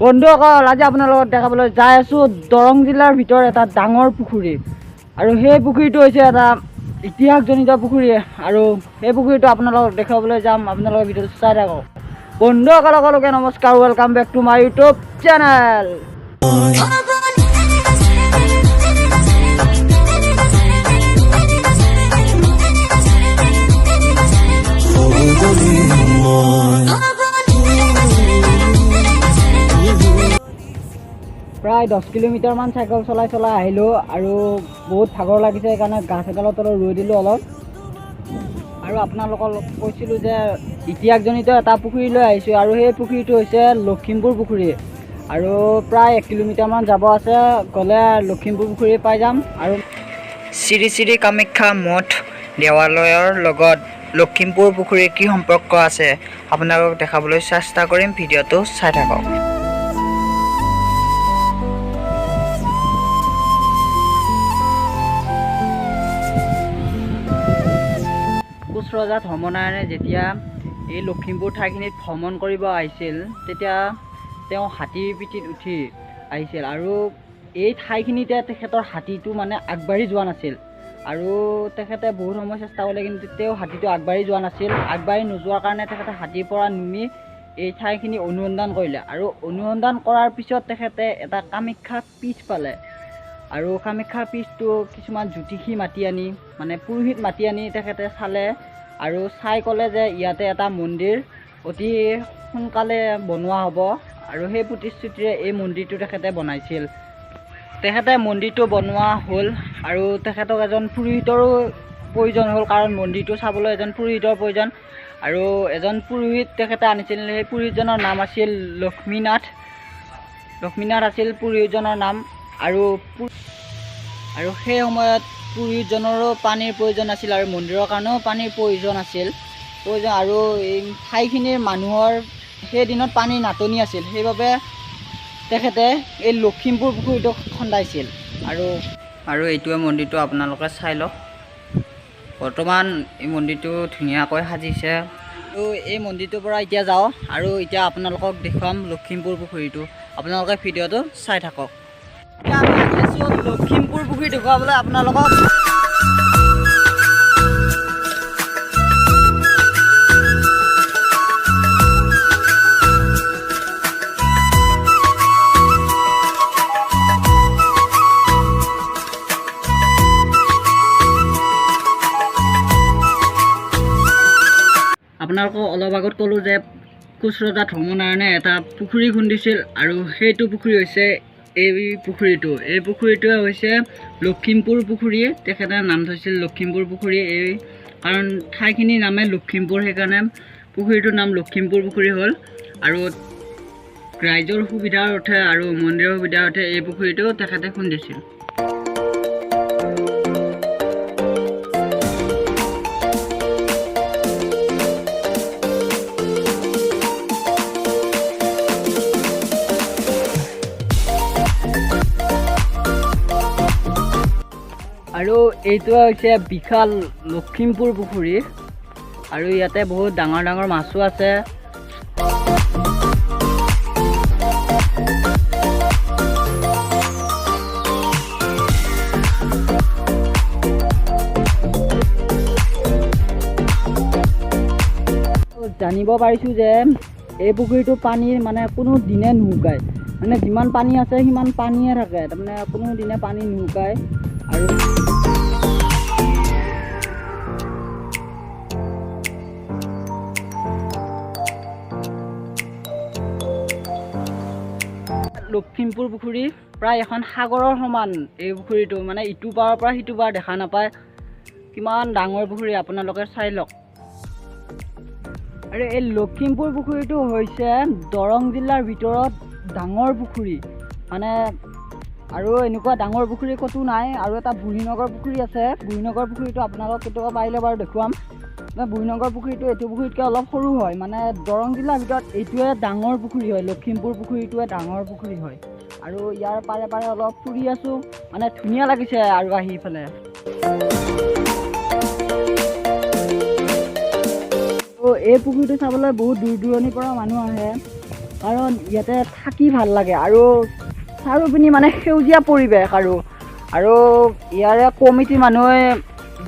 বন্ধুসকল আজি আপোনাৰ লগত দেখাবলৈ যাই আছো দৰং জিলাৰ ভিতৰত এটা ডাঙৰ পুখুৰী আৰু সেই পুখুৰীটো হৈছে এটা ইতিহাসজনিত পুখুৰী আৰু সেই পুখুৰীটো আপোনালোকক দেখাবলৈ যাম আপোনালোকৰ ভিডিঅ'টো চাই থাকক বন্ধুসকল সকলোকে নমস্কাৰ welcome back to my YouTube channel প্ৰায় 10 কিলোমিটাৰমান চাইকেল চলাই আহিলোঁ আৰু বহুত ভাগৰ লাগিছে সেইকাৰণে গাছ এডালৰ তলত ৰৈ দিলোঁ অলপ আৰু আপোনালোকক কৈছিলোঁ যে ইতিহাসজনিত এটা পুখুৰীলৈ আহিছোঁ আৰু সেই পুখুৰীটো হৈছে লখিমপুৰ পুখুৰী আৰু প্ৰায় 1 কিলোমিটাৰমান যাব আছে গ'লে লখিমপুৰ পুখুৰী পাই যাম আৰু শ্ৰী শ্ৰী কামাখ্যা মঠ দেৱালয়ৰ লগত লখিমপুৰ পুখুৰীৰ কি সম্পৰ্ক আছে আপোনালোকক দেখাবলৈ চেষ্টা কৰিম ভিডিঅ'টো চাই থাকক কোচ ৰজা ধৰ্মনাৰায়ণে যেতিয়া এই লখিমপুৰ ঠাইখিনিত ভ্ৰমণ কৰিব আহিছিল তেতিয়া তেওঁ হাতীৰ পিঠিত উঠি আহিছিল আৰু এই ঠাইখিনিতে তেখেতৰ হাতীটো মানে আগবাঢ়ি যোৱা নাছিল আৰু তেখেতে বহুত সময় চেষ্টা কৰিলে কিন্তু তেওঁ হাতীটো আগবাঢ়ি যোৱা নাছিল আগবাঢ়ি নোযোৱাৰ কাৰণে তেখেতে হাতীৰ পৰা নুমি এই ঠাইখিনি অনুসন্ধান কৰিলে আৰু অনুসন্ধান কৰাৰ পিছত তেখেতে এটা কামাখ্যা পীঠ পালে আৰু কামাখ্যা পীঠটো কিছুমান জ্যোতিষী মাতি আনি মানে পুৰোহিত মাতি আনি তেখেতে চালে আৰু চাই ক'লে যে ইয়াতে এটা মন্দিৰ অতি সোনকালে বনোৱা হ'ব আৰু সেই প্ৰতিশ্ৰুতিৰে এই মন্দিৰটো তেখেতে বনাইছিল তেখেতে মন্দিৰটো বনোৱা হ'ল আৰু তেখেতক এজন পুৰোহিতৰো প্ৰয়োজন হ'ল কাৰণ মন্দিৰটো চাবলৈ এজন পুৰোহিতৰ প্ৰয়োজন আৰু এজন পুৰোহিত তেখেতে আনিছিল সেই পুৰোহিতজনৰ নাম আছিল লক্ষ্মীনাথ আছিল পুৰোহিতজনৰ নাম আৰু সেই সময়ত পুৰোহিতজনৰো পানীৰ প্ৰয়োজন আছিল আৰু মন্দিৰৰ কাৰণেও পানীৰ প্ৰয়োজন আছিল আৰু এই ঠাইখিনিৰ মানুহৰ সেই দিনত পানীৰ নাটনি আছিল সেইবাবে তেখেতে এই লখিমপুৰ পুখুৰীটো খন্দাইছিল আৰু এইটোৱে মন্দিৰটো আপোনালোকে চাই লওক বৰ্তমান এই মন্দিৰটো ধুনীয়াকৈ সাজিছে আৰু এই মন্দিৰটোৰ পৰা এতিয়া যাওঁ আৰু এতিয়া আপোনালোকক দেখুৱাম লখিমপুৰ পুখুৰীটো আপোনালোকে ভিডিঅ'টো চাই থাকক এতিয়া আমি আহি আছোঁ লখিমপুৰ পুখুৰী দেখুৱাবলৈ আপোনালোকক আপোনালোকক অলপ আগত ক'লোঁ যে কোচ ৰজা ধৰ্মনাৰায়ণে এটা পুখুৰী খুন্দিছিল আৰু সেইটো পুখুৰী হৈছে এই পুখুৰীটোৱে হৈছে লখিমপুৰ পুখুৰী তেখেতে নাম থৈছিল লখিমপুৰ পুখুৰী এই কাৰণ ঠাইখিনিৰ নামে লখিমপুৰ সেইকাৰণে পুখুৰীটোৰ নাম লখিমপুৰ পুখুৰী হ'ল আৰু ৰাইজৰ সুবিধাৰ অৰ্থে আৰু মন্দিৰৰ সুবিধাৰ অৰ্থে এই পুখুৰীটো তেখেতে খুন্দিছিল আৰু এইটো হৈছে বিশাল লখিমপুৰ পুখুৰী আৰু ইয়াতে বহুত ডাঙৰ ডাঙৰ মাছো আছে জানিব পাৰিছোঁ যে এই পুখুৰীটো পানীৰ মানে কোনো দিনে নুশুকায় মানে যিমান পানী আছে সিমান পানীয়ে থাকে তাৰমানে কোনো দিনে পানী নুশুকায় আৰু লখিমপুৰ পুখুৰী প্ৰায় এখন সাগৰৰ সমান এই পুখুৰীটো মানে ইটো পাৰৰ পৰা সিটো পাৰ দেখা নাপায় কিমান ডাঙৰ পুখুৰী আপোনালোকে চাই লওক আৰু এই লখিমপুৰ পুখুৰীটো হৈছে দৰং জিলাৰ ভিতৰত ডাঙৰ পুখুৰী মানে আৰু এনেকুৱা ডাঙৰ পুখুৰী ক'তো নাই আৰু এটা বুঢ়ীনগৰ পুখুৰী আছে বুঢ়ীনগৰ পুখুৰীটো আপোনালোকক কেতিয়াবা পাৰিলে বাৰু দেখুৱাম বুঢ়ীনগৰ পুখুৰীটো এইটো পুখুৰীতকৈ অলপ সৰু হয় মানে দৰং জিলাৰ ভিতৰত এইটোৱে ডাঙৰ পুখুৰী হয় লখিমপুৰ পুখুৰীটোৱে ডাঙৰ পুখুৰী হয় আৰু ইয়াৰ পাৰে পাৰে অলপ ফুৰি আছোঁ মানে ধুনীয়া লাগিছে আৰু আহি ইফালে এই পুখুৰীটো চাবলৈ বহুত দূৰ দূৰণিৰ পৰা মানুহ আহে, কাৰণ ইয়াতে থাকি ভাল লাগে আৰু চাৰিওপিনে মানে সেউজীয়া পৰিৱেশ আৰু ইয়াৰে কমিটি মানুহে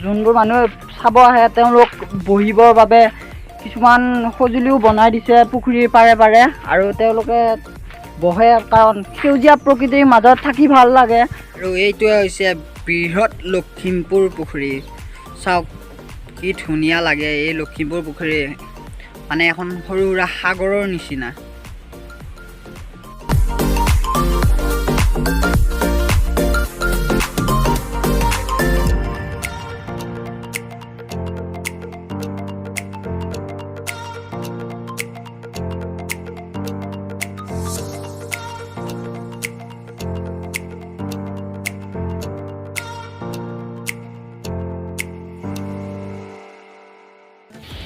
যোনবোৰ মানুহে চাব আহে তেওঁলোক বহিবৰ বাবে কিছুমান সঁজুলিও বনাই দিছে পুখুৰীৰ পাৰে পাৰে, আৰু তেওঁলোকে বহে কাৰণ সেউজীয়া প্ৰকৃতিৰ মাজত থাকি ভাল লাগে। আৰু এইটোৱে হৈছে বৃহৎ লখিমপুৰ পুখুৰী। চাওক কি ধুনীয়া লাগে এই লখিমপুৰ পুখুৰী, মানে এখন সৰু সুৰা সাগৰৰ নিচিনা।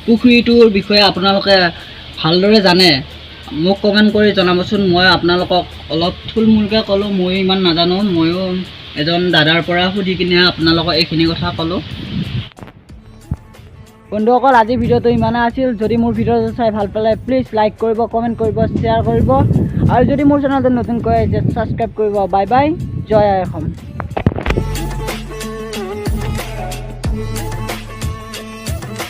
পুখুৰীটোৰ বিষয়ে আপোনালোকে ভালদৰে জানে, মোক কমেণ্ট কৰি জনাবচোন। মই আপোনালোকক অলপ থুলমূলকৈ ক'লোঁ, মই ইমান নাজানো, ময়ো এজন দাদাৰ পৰা সুধি কিনে আপোনালোকক এইখিনি কথা ক'লোঁ। বন্ধুসকল, আজিৰ ভিডিঅ'টো ইমানে আছিল। যদি মোৰ ভিডিঅ'টো চাই ভাল পালে প্লিজ লাইক কৰিব, কমেণ্ট কৰিব, শ্বেয়াৰ কৰিব, আৰু যদি মোৰ চেনেলটো নতুনকৈ আহিছে ছাবস্ক্ৰাইব কৰিব। বাই বাই, জয় আই অসম।